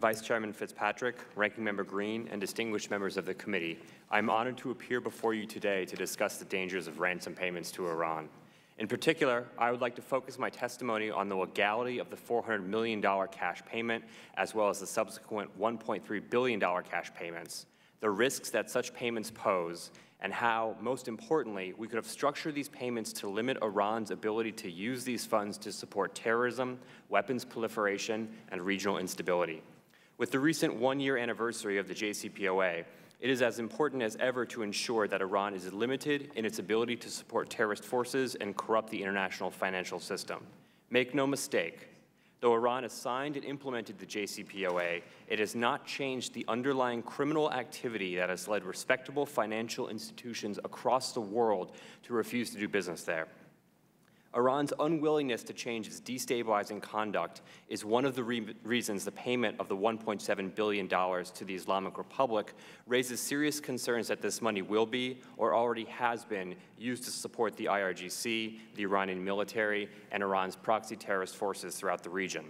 Vice Chairman Fitzpatrick, Ranking Member Green, and distinguished members of the committee, I'm honored to appear before you today to discuss the dangers of ransom payments to Iran. In particular, I would like to focus my testimony on the legality of the $400 million cash payment, as well as the subsequent $1.3 billion cash payments, the risks that such payments pose, and how, most importantly, we could have structured these payments to limit Iran's ability to use these funds to support terrorism, weapons proliferation, and regional instability. With the recent one-year anniversary of the JCPOA, it is as important as ever to ensure that Iran is limited in its ability to support terrorist forces and corrupt the international financial system. Make no mistake, though Iran has signed and implemented the JCPOA, it has not changed the underlying criminal activity that has led respectable financial institutions across the world to refuse to do business there. Iran's unwillingness to change its destabilizing conduct is one of the reasons the payment of the $1.7 billion to the Islamic Republic raises serious concerns that this money will be, or already has been, used to support the IRGC, the Iranian military, and Iran's proxy terrorist forces throughout the region.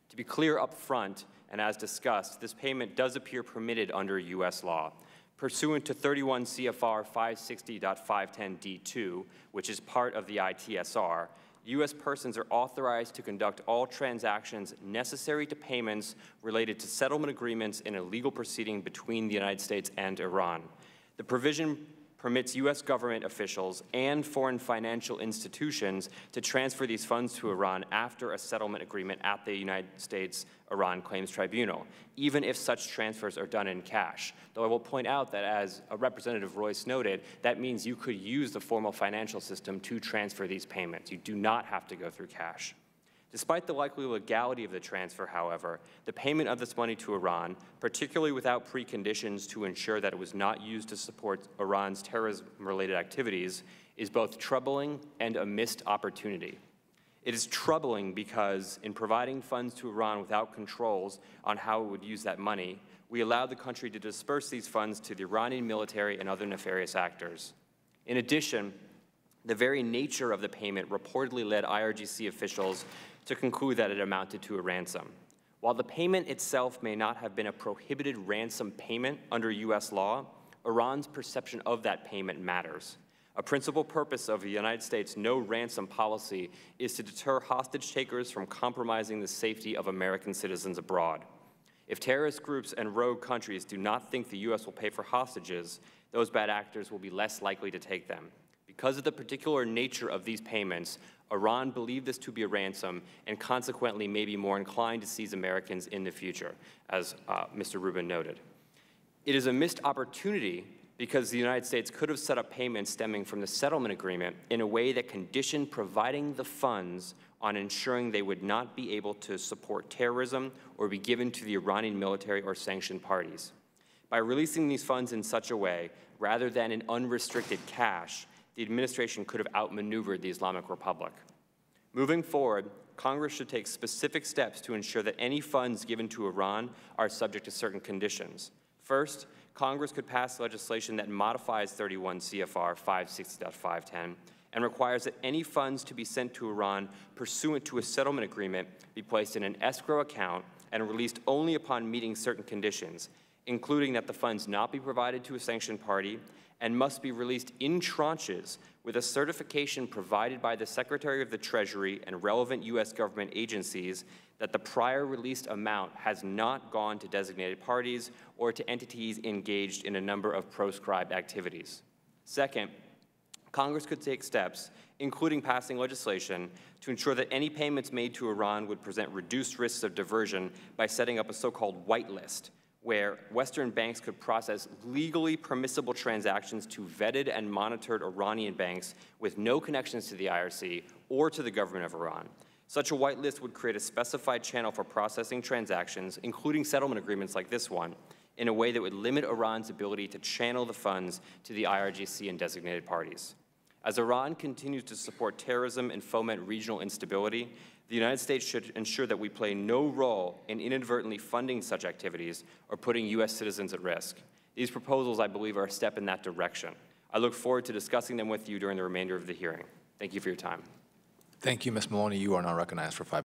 To be clear up front, and as discussed, this payment does appear permitted under U.S. law. Pursuant to 31 CFR 560.510d2, which is part of the ITSR, U.S. persons are authorized to conduct all transactions necessary to payments related to settlement agreements in a legal proceeding between the United States and Iran. The provision permits U.S. government officials and foreign financial institutions to transfer these funds to Iran after a settlement agreement at the United States-Iran Claims Tribunal, even if such transfers are done in cash. Though I will point out that, as Representative Royce noted, that means you could use the formal financial system to transfer these payments. You do not have to go through cash. Despite the likely legality of the transfer, however, the payment of this money to Iran, particularly without preconditions to ensure that it was not used to support Iran's terrorism-related activities, is both troubling and a missed opportunity. It is troubling because, in providing funds to Iran without controls on how it would use that money, we allowed the country to disperse these funds to the Iranian military and other nefarious actors. In addition, the very nature of the payment reportedly led IRGC officials to conclude that it amounted to a ransom. While the payment itself may not have been a prohibited ransom payment under U.S. law, Iran's perception of that payment matters. A principal purpose of the United States' no ransom policy is to deter hostage takers from compromising the safety of American citizens abroad. If terrorist groups and rogue countries do not think the U.S. will pay for hostages, those bad actors will be less likely to take them. Because of the particular nature of these payments, Iran believed this to be a ransom and consequently may be more inclined to seize Americans in the future, as Mr. Rubin noted. It is a missed opportunity because the United States could have set up payments stemming from the settlement agreement in a way that conditioned providing the funds on ensuring they would not be able to support terrorism or be given to the Iranian military or sanctioned parties. By releasing these funds in such a way, rather than in unrestricted cash, the administration could have outmaneuvered the Islamic Republic. Moving forward, Congress should take specific steps to ensure that any funds given to Iran are subject to certain conditions. First, Congress could pass legislation that modifies 31 CFR 560.510 and requires that any funds to be sent to Iran pursuant to a settlement agreement be placed in an escrow account and released only upon meeting certain conditions, including that the funds not be provided to a sanctioned party and must be released in tranches with a certification provided by the Secretary of the Treasury and relevant U.S. government agencies that the prior released amount has not gone to designated parties or to entities engaged in a number of proscribed activities. Second, Congress could take steps, including passing legislation, to ensure that any payments made to Iran would present reduced risks of diversion by setting up a so-called whitelist, where Western banks could process legally permissible transactions to vetted and monitored Iranian banks with no connections to the IRC or to the government of Iran. Such a whitelist would create a specified channel for processing transactions, including settlement agreements like this one, in a way that would limit Iran's ability to channel the funds to the IRGC and designated parties. As Iran continues to support terrorism and foment regional instability, the United States should ensure that we play no role in inadvertently funding such activities or putting U.S. citizens at risk. These proposals, I believe, are a step in that direction. I look forward to discussing them with you during the remainder of the hearing. Thank you for your time. Thank you, Ms. Maloney. You are now recognized for 5 minutes.